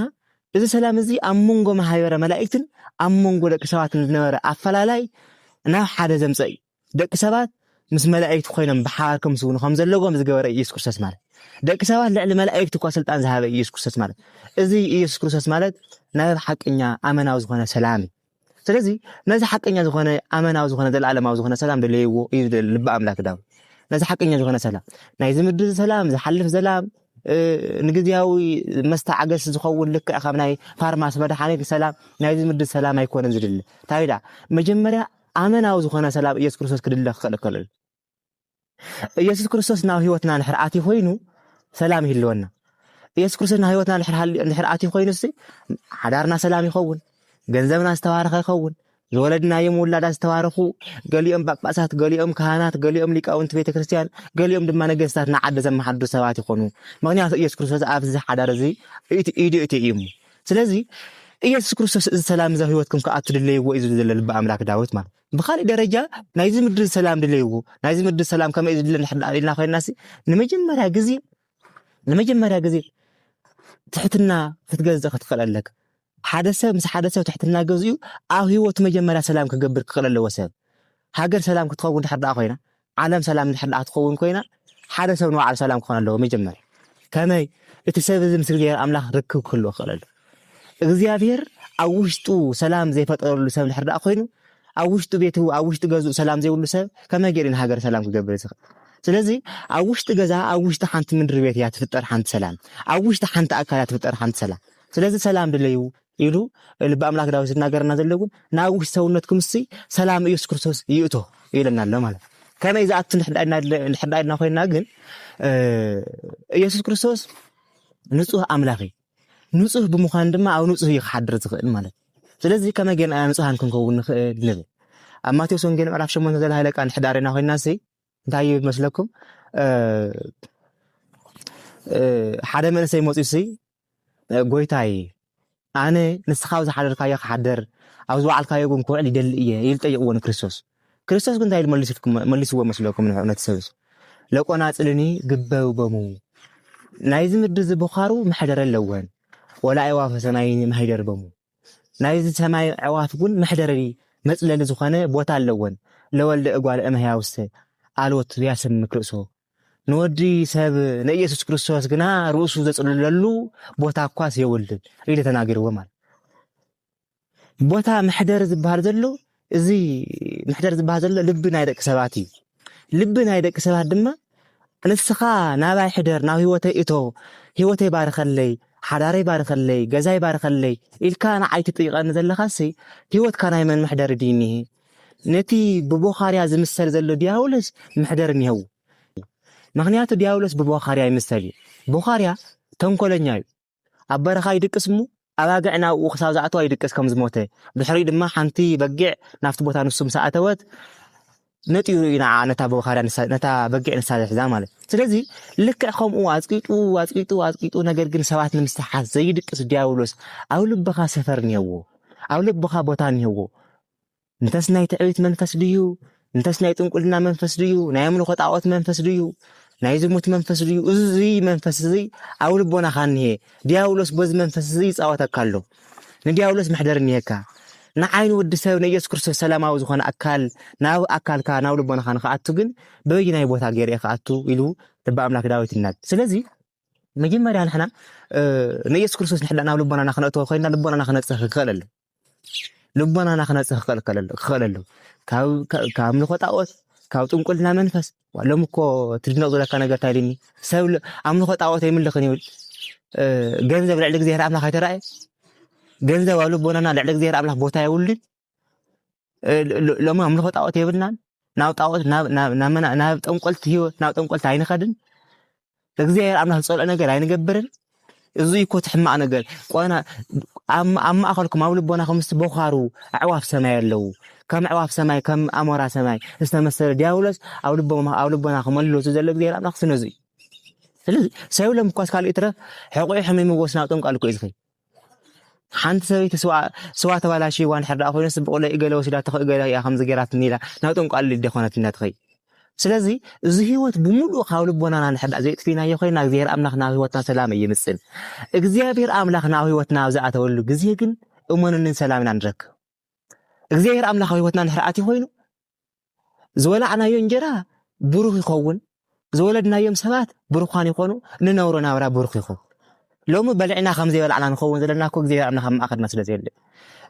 እዚ ሰላም እዚ ኣብ መንጎ ማህበረ መላእክትን ኣብ መንጎ ደቂ ሰባትን ዝነበረ ኣፈላላይ ናብ ሓደ ዘምጽእ እዩ ደቂ ሰባት ምስ መላእክት ኮይኖም ብሓባር ከምዝውኑ ከም ዘለዎም ዝገበረ ኢየሱስ ክርስቶስ ማለት ደቂ ሰባት ልዕሊ መላእክት እኳ ስልጣን ዝሃበ ኢየሱስ ክርስቶስ ማለት እዚ ኢየሱስ ክርስቶስ ማለት ናብ ሓቀኛ ኣመናዊ ዝኾነ ሰላም ስለዚ ነዚ ሓቀኛ ዝኾነ ኣመናዊ ዝኾነ ዘለዓለማዊ ዝኾነ ሰላም ደለይዎ እዩ ልበ አምላክ ዳዊት ነዚ ሓቀኛ ዝኾነ ሰላም ናይ ዝምድር ሰላም ዝሓልፍ ሰላም ንግዜያዊ መስተዓገስ ዝኸውን ልክዕ ካብ ናይ ፋርማስ መድሓኒት ሰላም ናይ ዝምድር ሰላም ኣይኮነን ዝድለ ታይዳ መጀመርያ ኣመናዊ ዝኾነ ሰላም ኢየሱስ ክርስቶስ ክድለ ክኸለከለ ኢየሱስ ክርስቶስ ናብ ህይወትና ንሕርአት ኮይኑ ሰላም ይህልወና ኢየሱስ ክርስቶስ ናብ ህይወትና ንሕርአት ኮይኑ ሓዳርና ሰላም ይኸውን ገንዘብና ዝተባረኸ ይኸውን ዝወለድናዮም ውላዳ ዝተባረኹ ገሊኦም ጳጳሳት ገሊኦም ካህናት ገሊኦም ሊቃውንቲ ቤተክርስቲያን ገሊኦም ድማ ነገስታት ንዓዲ ዘመሓድሩ ሰባት ይኾኑ ምክንያቱ ኢየሱስ ክርስቶስ ኣብዚ ሓዳር እዚ ኢዱ እዩ ስለዚ ኢየሱስ ክርስቶስ እዚ ሰላም ዘ ህይወትኩም ከኣቱ ድለይዎ እዩ ዝደለ ልበ አምላክ ዳዊት ማለት ብኻልእ ደረጃ ናይዚ ምድር ሰላም ድለይዎ ናይዚ ምድር ሰላም ከመይ ዝድለ ንሕልና ኮይናሲ ንመጀመርያ ግዜ ትሕትና ክትገዝእ ክትኽእል ኣለካ ሓደ ሰብ ምስ ሓደ ሰብ ትሕትና ገዝኡ ኣብ ህይወቱ መጀመርያ ሰላም ክገብር ክኽእል ኣለዎ ሰብ ሃገር ሰላም ክትኸውን ድሕር ደኣ ኮይና ዓለም ሰላም ድሕር ደኣ ትኸውን ኮይና ሓደ ሰብ ንባዕሉ ሰላም ክኾን ኣለዎ መጀመርያ ከመይ እቲ ሰብ እዚ ምስ እግዚአብሔር ኣምላኽ ርክብ ክህልዎ ክኽእል ኣለዎ እግዚአብሔር ኣብ ውሽጡ ሰላም ዘይፈጠረሉ ሰብ ድሕር ደኣ ኮይኑ ኣብ ውሽጡ ቤቱ ኣብ ውሽጡ ገዝኡ ሰላም ዘይብሉ ሰብ ከመይ ገይሩ ሃገር ሰላም ክገብር ይኽእል ስለዚ ኣብ ውሽጢ ገዛ ኣብ ውሽጢ ሓንቲ ምድሪ ቤት እያ ትፍጠር ሓንቲ ሰላም ኣብ ውሽጢ ሓንቲ ኣካል እያ ትፍጠር ሓንቲ ሰላም ስለዚ ሰላም ድለዩ ኢሉ ልበ ኣምላክ ዳዊት ዝናገረና ዘለውን ናብ ውሽጢ ሰውነትኩም ሰላም ኢየሱስ ክርስቶስ ይእቶ ይለና ኣሎ ማለት ከመይ ዝኣቱ ንሕዳይና ኮይና ግን ኢየሱስ ክርስቶስ ንጹህ ኣምላኽ ንጹህ ብምዃን ድማ ኣብ ንጹህ ይሓድር ዝኽእል ማለት ስለዚህ ከመይ ገና ንጹሃን ክንከውን ንኽእል ንብል ኣብ ማቴዎስ ወንጌል ምዕራፍ 8 ዘለሃለ ቃል ሕዳርና ኮይና እንታይ ይመስለኩም ሓደ መንእሰይ መፂኡ ጎይታይ ኣነ ንስኻው ዝሓደርካዮ ክሓደር ኣብ ዝበዓልካዮ ግን ክውዕል ይደሊ እየ ኢሉ ጠይቕዎ ንክርስቶስ ክርስቶስ ግን እንታይ መልስዎ መስለኩም ንሕነት ሰብስ ለቆናፅልኒ ግበውበሙ ናይዚ ምድሪ ዝበኻሩ መሕደር ኣለወን ወላ ኣዕዋፍ ሰማይ መሕደር በሙ ናይዚ ሰማይ ኣዕዋፍ ግን መሕደሪ መፅለሊ ዝኾነ ቦታ ኣለወን ለወልደ እጓል እመሕያውስተ ኣልወት ያሰምክ ርእሶ ንወዲ ሰብ ንኢየሱስ ክርስቶስ ግና ርእሱ ዘፅልለሉ ቦታ እኳስ የወልድ ኢሉ ተናገርዎ ማለት ቦታ መሕደር ዝበሃል ዘሎ እዚ መሕደር ዝበሃል ዘሎ ልቢ ናይ ደቂ ሰባት እዩ ልቢ ናይ ደቂ ሰባት ድማ ንስኻ ናባይ ሕደር ናብ ህይወተይ እቶ ህይወተይ ባርከለይ ሓዳረይ ባርከለይ ገዛይ ባርከለይ ኢልካ ንዓይ ትጥይቐኒ ዘለኻሲ ህይወትካ ናይ መን መሕደር ድኒሄ ነቲ ብቦኻርያ ዝምሰል ዘሎ ዲያውሎስ መሕደር እኒሄው ምክንያቱ ዲያውሎስ ብቦኻርያ ይምሰል እዩ ቦኻርያ ተንኮለኛ እዩ ኣብ በረኻ ይድቅስ እሞ ኣባግዕ ናብኡ ክሳብ ዝኣተዋ ይድቅስ ከም ዝሞተ ድሕሪ ድማ ሓንቲ በጊዕ ናብቲ ቦታ ንሱ ምሳኣተወት ነጢሩ ኢና ነታ ቦኻርያ ነታ በጊዕ ንሳ ዝሕዛ ማለት ስለዚ ልክዕ ከምኡ ኣፅቂጡ ነገር ግን ሰባት ንምስትሓዝ ዘይድቅስ ዲያውሎስ ኣብ ልብኻ ሰፈር እኒሄዎ ኣብ ልብኻ ቦታ እኒሄዎ እንተስ ናይ ትዕቢት መንፈስ ድዩ እንተስ ናይ ጥንቁልና መንፈስ ድዩ ናይ ኣምልኾ ጣዖት መንፈስ ድዩ ናይ ዝሙት መንፈስ ድዩ እዚ መንፈስ እዚ ኣብ ልቦናኻ እኒሄ ዲያውሎስ በዚ መንፈስ እዚ ይፃወተካ ኣሎ ንዲያውሎስ መሕደር እኒሄካ ንዓይኑ ወዲ ሰብ ንኢየሱስ ክርስቶስ ሰላማዊ ዝኾነ ኣካል ናብ ኣካልካ ናብ ልቦናኻ ንኽኣቱ ግን በበይናይ ቦታ ገይረ ክኣቱ ኢሉ ልበ ኣምላክ ዳዊት ይናገር ስለዚ መጀመርያ ንሕና ንኢየሱስ ክርስቶስ ንሕዳእ ናብ ልቦናና ክነእትዎ ኮይና ልቦናና ክነፅህ ክኽእል ኣሎ ልቦናና ክነፅህ ክኽእል ኣሎ ካብ ኣምልኾ ጣዖት ካብ ጥንቁልና መንፈስ ሎም እኮ ትድነቕ ዘለካ ነገር ታይልኒ ሰብ ኣምልኾ ጣዖት ኣይምልኽን ይብል ገንዘብ ልዕሊ እግዚኣብሔር ኣምላኽ ኣይተረኣየ ገንዘብ ኣብ ልቦናና ልዕሊ እግዚኣብሔር ኣምላኽ ቦታ የውልን ሎሚ ኣምልኾ ጣዖት የብልናን ናብ ጣዖት ናብ ጠንቆልቲ ህይወት ናብ ጠንቆልቲ ኣይንኸድን እግዚኣብሔር ኣምላኽ ዝፀልኦ ነገር ኣይንገብርን እዚ እኮ ሕማቕ ነገር ቆና ኣብ ማእኸልኩም ኣብ ልቦናኹም ምስ ቦኻሩ ኣዕዋፍ ሰማይ ኣለዉ ከም ኣዕዋፍ ሰማይ ከም ኣሞራ ሰማይ ዝተመሰለ ዲያውሎስ ኣብ ልቦናኹም መልሱ ዘሎ እግዚኣብሔር ኣምላኽ ስነዙ እዩ ስለዚ ሰብ ሎም እኳስ ካልእ ትረፍ ሕቑዒ ሕሚምዎስ ናብ ጠንቋል እኮ እዩ ዝኸይድ ሓንቲ ሰበይቲ ስዋ ተባላሽዋ እንድሕር ደኣ ኮይኑስ ብቆሎ እገለ ወሲዳቶ እገለ እያ ከምዚ ገይራትኒ ኢላ ናብ ጠንቋል ደኾነት ኢና ትኸይድ ስለዚ እዚ ህይወት ብምሉእ ካብ ልቦናና ንሕዳእ ዘይጥፊናዮ ኮይና እግዚኣብሔር ኣምላኽ ናብ ህይወትና ሰላም እየምፅን እግዚኣብሔር ኣምላኽ ናብ ህይወትና ዝኣተወሉ ግዜ ግን እሙንን ሰላም ኢና ንረክብ እግዚኣብሔር ኣምላኽ ኣብ ህይወትና እንድሕር ኣትዩ ኮይኑ ዝበላዕናዮ እንጀራ ብሩኽ ይኸውን ዝወለድናዮም ሰባት ብሩኻን ይኾኑ ንነብሮ ናብራ ብሩኽ ይኸውን ሎሚ በልዕና ከምዘይ በላዕና ንኸውን ዘለና እኮ እግዚኣብሔር ኣምላኽ ኣብ ማእኸልና ስለ ዘየለ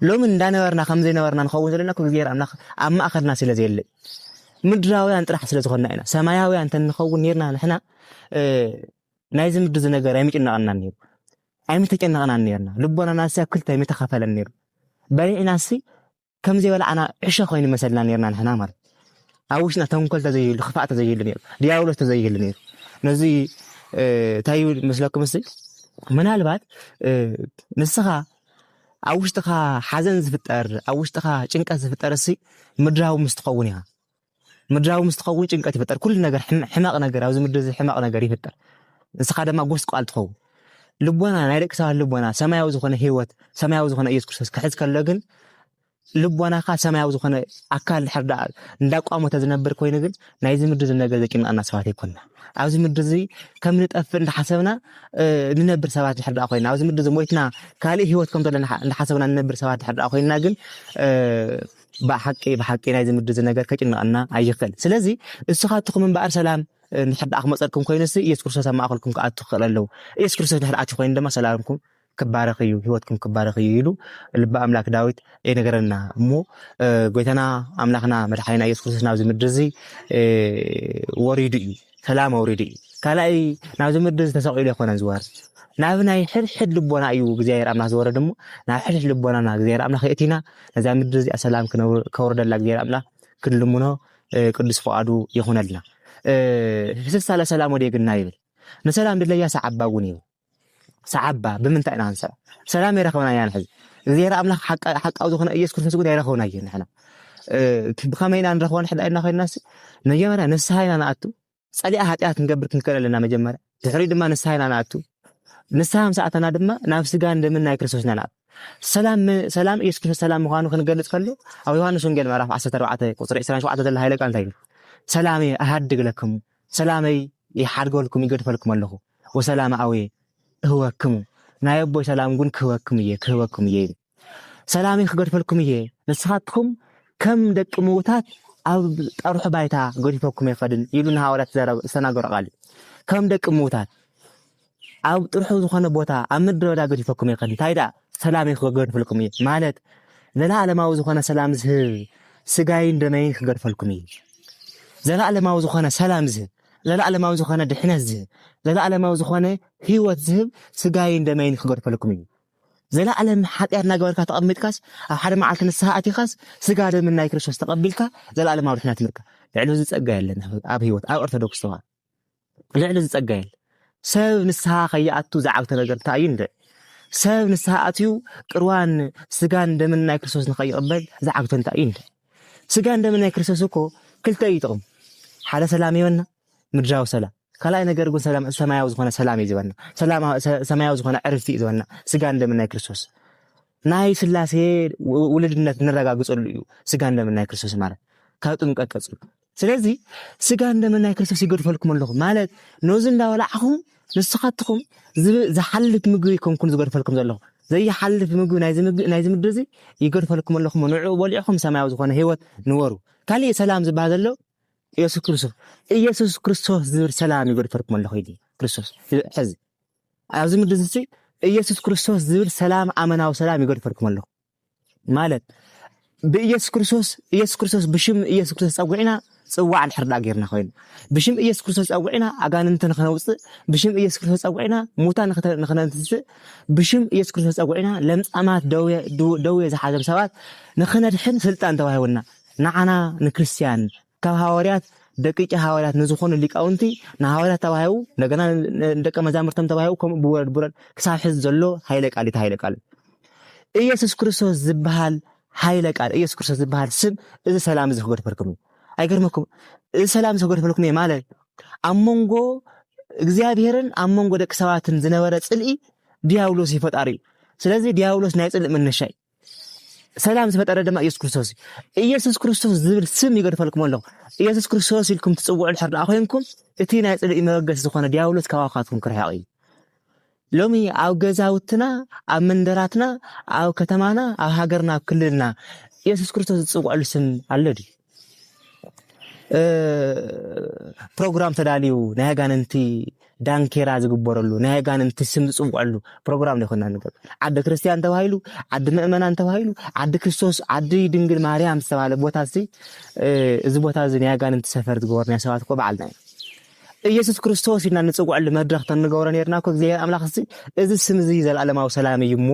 ሎሚ እንዳነበርና ከምዘይ ነበርና ንኸውን ዘለና እኮ እግዚኣብሔር ኣምላኽ ኣብ ማእኸልና ስለ ዘየለ ምድራውያን ጥራሕ ስለ ዝኾንና ኢና ሰማያውያን እንተንኸውን ነርና ንሕና ናይዚ ምድሪ ነገር ኣይምጭነቕና ነይሩ ኣይምተጨነቕና ነርና ልቦናና ሲ ክልተ ኣይምተኸፈለን ነይሩ በልዕናሲ ከምዘይ በላዕና ዕሾ ኮይኑ መሰልና ነርና ንሕና ማለት ኣብ ውሽጥና ተንኮል ተዘይህሉ ክፋእ ተዘይህሉ ነይሩ ዲያውሎስ ተዘይህሉ ነይሩ ነዚ እንታይ መስለኩም እስቲ ምናልባት ንስኻ ኣብ ውሽጥኻ ሓዘን ዝፍጠር ኣብ ውሽጥኻ ጭንቀት ዝፍጠር እሲ ምድራዊ ምስ ትኸውን ኢኻ ምድራዊ ምስ ትኸውን ጭንቀት ይፍጠር ኩሉ ነገር ሕማቕ ነገር ኣብዚ ምድሪ ሕማቕ ነገር ይፍጠር ንስኻ ድማ ጎስቋል ትኸውን ልቦና ናይ ደቂ ሰባት ልቦና ሰማያዊ ዝኾነ ህይወት ሰማያዊ ዝኾነ ኢየሱስ ክርስቶስ ክሕዝ ከሎ ግን ልቦናኻ ሰማያዊ ዝኾነ ኣካል ድሕር ደኣ እንዳቋሞ ተዝነብር ኮይኑ ግን ናይዚ ምድሪ ነገር ዘጭንቀና ሰባት ኣይኮንና ኣብዚ ምድሪ እዚ ከም ንጠፍእ እንዳሓሰብና ንነብር ሰባት ድሕር ደኣ ኮይና ኣብዚ ምድሪ ሞይትና ካልእ ህይወት ከም ዘለና እንዳሓሰብና ንነብር ሰባት ድሕር ደኣ ኮይና ግን ብሓቂ ናይዚ ምድሪ ነገር ከጭንቀና ኣይኽእል ስለዚ እስኻትኩም እምበኣር ሰላም ንድሕር ደኣ ክመፀልኩም ኮይኑሲ ኢየሱስ ክርስቶስ ኣብ ማእኸልኩም ክኣቱ ክኽእል ኣለዉ ኢየሱስ ክርስቶስ ድሕር ኣትዩ ኮይኑ ድማ ሰላምኩም ክባረኽ እዩ ህይወትኩም ክባረኽ እዩ ኢሉ ልበ ኣምላክ ዳዊት የነገረና እሞ ጎይታና ኣምላኽና መድሓኒና ኢየሱስ ክርስቶስ ናብዚ ምድሪ እዚ ወሪዱ እዩ ሰላም ወሪዱ እዩ ካልኣይ ናብዚ ምድሪ ተሰቂሉ ኣይኮነን ዝወርድ ናብናይ ሕድ ልቦና እዩ እግዚአብሔር አምላክ ዝወረድ እሞ ናብ ሕድ ልቦናና እግዚአብሔር አምላክ የእቲና ነዛ ምድሪ እዚኣ ሰላም ከወርደላ እግዚአብሔር አምላክ ክንልሙኖ ቅዱስ ፈቃዱ ይኹነልና ፍስሳ ለሰላም ወዴግና ይብል ንሰላም ድለያ ሰዓባ እውን ይብል ሰዓባ ብምንታይ ኢና ንሰ ሰላም ይረኸብና ያ ንሕዚ እግዚአብሔር አምላክ ሓቃዊ ዝኾነ ኢየሱስ ክርስቶስ እውን ይረኸብና እዩ ንሕና ብኸመይ ኢና ንረኽቦ ንሕዳ ኢልና ኮይንናስ መጀመርያ ንስሓ ኢና ንኣቱ ጸሊኣ ኃጢአት ክንገብር ክንከለልና መጀመርያ ድሕሪ ድማ ንስሓ ኢና ንኣቱ ንስሓ ምሳኣተና ድማ ናብ ስጋን ደምን ናይ ክርስቶስ ኢና ንኣቱ ሰላም ኢየሱስ ክርስቶስ ሰላም ምዃኑ ክንገልጽ ከሎ ኣብ ዮሐንስ ወንጌል ምዕራፍ 14 ቁጽሪ 27 ዘላ ሃይለ ቃል እንታይ ይብል ሰላመይ ኣሃድግ ለክሙ ሰላመይ ይሓድገወልኩም ይገድፈልኩም ኣለኹ ወሰላም ኣዌ እህወክሙ ናይ ኣቦይ ሰላም ግን ክህበኩም እየ ሰላመይ ክገድፈልኩም እየ ንስኻትኩም ከም ደቂ ምውታት ኣብ ጠርሑ ባይታ ገዲፈኩም ይኸድን ኢሉ ንሃዋርያት ዝተናገሩ ቃል ከም ደቂ ምውታት ኣብ ጥርሑ ዝኾነ ቦታ ኣብ ምድረ በዳ ገዲፈኩም ይኸድን ታይዳ ሰላመይ ክገድፈልኩም እየ ማለት ዘለዓለማዊ ዝኾነ ሰላም ዝህብ ስጋይን ደመይን ክገድፈልኩም እየ ዘለዓለማዊ ዝኾነ ሰላም ዝህብ ዘለዓለማዊ ዝኾነ ድሕነት ዝህብ ዘለዓለማዊ ዝኾነ ህይወት ዝህብ ስጋይን ደመይን ክገድፈልኩም እዩ ዘለዓለም ሓጢአት ናገበርካ ተቐሚጥካስ ኣብ ሓደ መዓልቲ ንስሓ ኣቲኻስ ስጋ ደምን ናይ ክርስቶስ ተቐቢልካ ዘለዓለማዊ ድሕነት ምርካ ልዕሊ ዝፀጋ የለን ኣብ ህይወት ኣብ ኦርቶዶክስ ተዋህዶ ልዕሊ ዝፀጋ የለን ሰብ ንስሓ ከይኣቱ ዝዓብተ ነገር እንታይ እዩ እንደ ሰብ ንስሓ ኣትዩ ቅርዋን ስጋን ደምን ናይ ክርስቶስ ንኸይቕበል ዝዓብተ እንታይ እዩ እንደ ስጋን ደምን ናይ ክርስቶስ እኮ ክልተ እዩ ጥቕሙ ሓደ ሰላም ይበና ምድራዊ ሰላም ካልኣይ ነገር ግን ሰላም ሰማያዊ ዝኾነ ሰላም እዩ ዝበና ሰማያዊ ዝኾነ ዕረፍቲ እዩ ዝበና ስጋን ደምን ናይ ክርስቶስ ናይ ስላሴ ውልድነት ንረጋግፀሉ እዩ ስጋን ደምን ናይ ክርስቶስ ማለት ካብ ጥምቀት ቀፅሉ ስለዚ ስጋን ደምን ናይ ክርስቶስ ይገድፈልኩም ኣለኹም ማለት ነዚ እንዳበላዕኹም ንስኻትኩም ዝሓልፍ ምግቢ ይኮንኩን ዝገድፈልኩም ዘለኹም ዘይሓልፍ ምግቢ ናይዚ ምድሪ እዚ ይገድፈልኩም ኣለኹም ንዕኡ በሊዕኹም ሰማያዊ ዝኾነ ህይወት ንወሩ ካሊእ ሰላም ዝበሃል ዘሎ ኢየሱስ ክርስቶስ ዝብል ሰላም ይገድፈልኩም ኣለኹ ኢሉ ክርስቶስ ሕዚ ኣብዚ ምድሪ እዚ ኢየሱስ ክርስቶስ ዝብል ሰላም ኣመናዊ ሰላም ይገድፈልኩም ኣለኹ ማለት ብኢየሱስ ክርስቶስ ብሽም ኢየሱስ ክርስቶስ ፀጉዒና ጽዋዕ ንሕርዳ ጌርና ኮይኑ ብሽም ኢየሱስ ክርስቶስ ፀጉዒና ኣጋንንት ንኽነውፅእ ብሽም ኢየሱስ ክርስቶስ ፀጉዒና ሙታን ንኽነንትስእ ብሽም ኢየሱስ ክርስቶስ ፀጉዒና ለምጻማት ደዌ ዝሓዘም ሰባት ንኽነድሕን ስልጣን ተዋሂቡና ንዓና ንክርስቲያን ካብ ሃዋርያት ደቂቂ ሃዋርያት ንዝኾኑ ሊቃውንቲ ንሃዋርያት ተዋሂቡ እንደገና ደቀ መዛሙርቶም ተዋሂቡ ከምኡ ብወረድ ክሳብ ሕዚ ዘሎ ሃይለ ቃል እቲ ሃይለ ቃል ኢየሱስ ክርስቶስ ዝበሃል ሃይለ ቃል ኢየሱስ ክርስቶስ ዝበሃል ስም እዚ ሰላም እዚ ክገድፈልኩም እዩ ኣይገርመኩም እዚ ሰላም እዚ ክገድፈልኩም እዩ ማለት ኣብ መንጎ እግዚአብሔርን ኣብ መንጎ ደቂ ሰባትን ዝነበረ ጽልኢ ዲያብሎስ ይፈጣሪ እዩ ስለዚ ዲያብሎስ ናይ ጽልኢ መነሻ እዩ ሰላም ዝፈጠረ ድማ ኢየሱስ ክርስቶስ ዝብል ስም ይገድፈልኩም ኣለኹ ኢየሱስ ክርስቶስ ኢልኩም ትጽውዑ ድሕር ደኣ ኮይንኩም እቲ ናይ ጽልኢ መበገሲ ዝኾነ ዲያብሎስ ከባኻትኩም ክርሕቕ እዩ ሎሚ ኣብ ገዛውትና ኣብ መንደራትና ኣብ ከተማና ኣብ ሃገርና ኣብ ክልልና ኢየሱስ ክርስቶስ ዝጽውዐሉ ስም ኣሎ ድዩ ፕሮግራም ተዳልዩ ናይ ኣጋንንቲ ዳንኬራ ዝግበረሉ ናይ ኣጋንንቲ ስም ዝጽውዐሉ ፕሮግራም ይኾንና ነገር ዓዲ ክርስቲያን ተባሂሉ ዓዲ ምእመናን ተባሂሉ ዓዲ ክርስቶስ ዓዲ ድንግል ማርያም ዝተባለ ቦታ እዚ ቦታ እዚ ናይ ኣጋንንቲ ሰፈር ዝገበርና ሰባት እኮ በዓልና ኢየሱስ ክርስቶስ ኢልና ንጽውዐሉ መድረኽ ተንገብሮ ነርና እኮ እግዚአብሔር ኣምላኽ እዚ ስም እዚ ዘለዓለማዊ ሰላም እዩ እሞ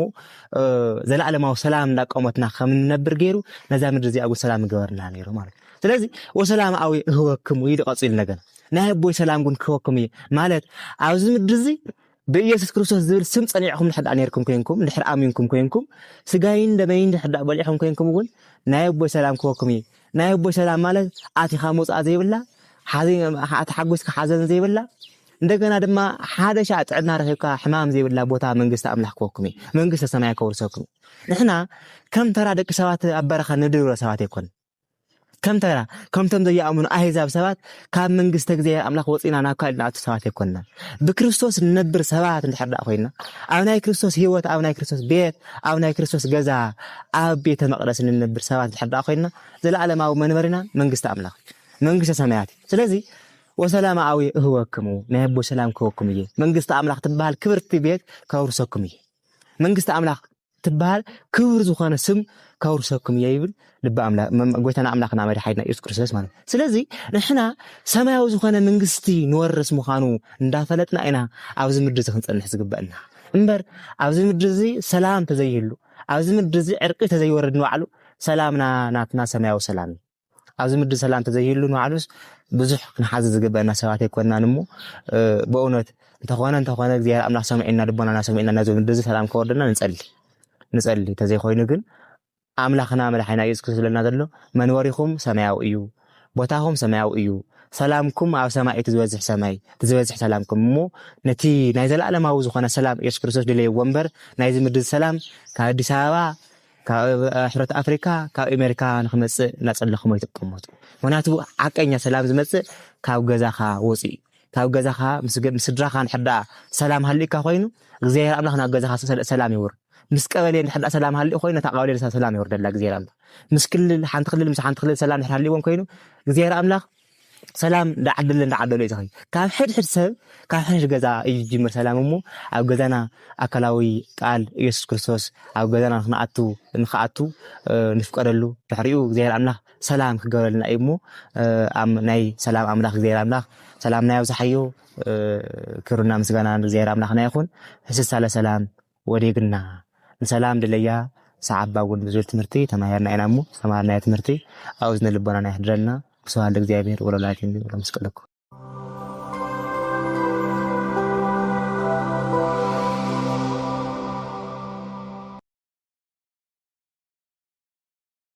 ዘለዓለማዊ ሰላም እንዳቆመትና ከም ንነብር ገይሩ ነዛ ምድሪ እዚኣ ሰላም ገበርና ነይሩ ማለት ስለዚ ወሰላም ኣዊ እህወክሙ ኢሉ ቀፂል ነገር ናይ ኣቦይ ሰላም ግን ክህወክሙ እየ ማለት ኣብዚ ምድሪ እዚ ብኢየሱስ ክርስቶስ ዝብል ስም ጸኒዕኹም ንሕዳ ነርኩም ኮይንኩም ንድሕር ኣሚንኩም ኮይንኩም ስጋይን ደመይን ንሕዳ በሊዕኹም ኮይንኩም እውን ናይ ኣቦይ ሰላም ክህወክሙ እየ ናይ ኣቦይ ሰላም ማለት ኣቲኻ መውፃእ ዘይብላ ሓጎስካ ሓዘን ዘይብላ እንደገና ድማ ሓደሻ ጥዕና ረኺብካ ሕማም ዘይብላ ቦታ መንግስቲ ኣምላኽ ክህወክሙ እየ መንግስቲ ሰማይ ከውርሰኩም ንሕና ከም ተራ ደቂ ሰባት ኣብ በረኻ ንድብሮ ሰባት ኣይኮን ከምቶም ዘይኣምኑ ኣህዛብ ሰባት ካብ መንግስቲ እግዚአብሔር ኣምላኽ ወፂና ናብ ካልእ ንኣቱ ሰባት ኣይኮንና ብክርስቶስ ንነብር ሰባት እንድሕር ደኣ ኮይና ኣብ ናይ ክርስቶስ ህይወት ኣብ ናይ ክርስቶስ ቤት ኣብ ናይ ክርስቶስ ገዛ ኣብ ቤተ መቕደስ ንነብር ሰባት እንድሕር ደኣ ኮይና ዘለዓለማዊ መንበሪና መንግስቲ ኣምላኽ መንግስቲ ሰማያት ስለዚ ወሰላም ኣዊ እህወክሙ ናይ ኣቦይ ሰላም ክህወክሙ እየ መንግስቲ ኣምላኽ ትበሃል ክብርቲ ቤት ከውርሰኩም እየ መንግስቲ ኣምላኽ تبهال كبر زخانة سم كورسكم يبل لب أملاك قوتنا أملاكنا ما حيدنا يسوع كريستوس ماله سلازي نحنا سماء وزخانة منجستي نورس مخانو ندافلتنا إنا عاوز مدرسة خنص نحس قبلنا إمبر عاوز مدرسة سلام تزيهلو عاوز مدرسة عرق تزي ورد نوعلو سلامنا ناتنا سماء وسلام عاوز مدرسة سلام تزيهلو نوعلوس بزح نحازز قبلنا سواتي كنا نمو بقونت انتخوانا زيارة أملاك سمعنا ربنا سمعنا نزو مدرسة سلام كوردنا نسألي تزي خوينو ግን አምላኽና መድኃኒትና ኢየሱስ ክርስቶስ ለና ዘሎ መንበሪኹም ሰማያዊ እዩ ቦታኹም ሰማያዊ እዩ ሰላምኩም ኣብ ሰማይ ትዝበዝሕ ሰላምኩም እሞ ነቲ ናይ ዘለዓለማዊ ዝኾነ ሰላም ኢየሱስ ክርስቶስ ድለይ ወንበር ናይ ዝምድር ሰላም ካብ አዲስ አበባ ካብ ሕብረት አፍሪካ ካብ አሜሪካ ንኽመጽእ እናጸለኹም ይተቀመጡ ምክንያቱ ዓቀኛ ሰላም ዝመጽእ ካብ ገዛኻ ወፂ ካብ ገዛኻ ምስድራኻ ንሕዳ ሰላም ሃሊካ ኮይኑ እግዚአብሔር አምላኽና ገዛኻ ሰላም ይውር مسكالي نحد سلام هاللي خوينا تقاولي رسالة سلام يورد الله جزيرة أملاخ مسكل حنت خلي مس حنت خلي سلام نحد اللي وين جزيرة أملاخ سلام دا عدل يزخي كان حد سب كان حد جزاء يجي مر سلام أمه أو جزانا أكلاوي قال يسوع كريستوس أو جزانا نخاتو نفكر له تحريو جزيرة أملاخ سلام خجول لنا أمه أم ناي سلام أملاخ جزيرة أملاخ سلام ناي وزحيو كرنا مسجنا جزيرة أملاخ نايخون حس سلام وريقنا سلام دليا ساعات باقول بزول تمرتي تماهرنا إنامو سمارنا تمرتي أوزنا لبنا نحضرنا بسؤال لك زيابير ولا لكن ولا مسكلكم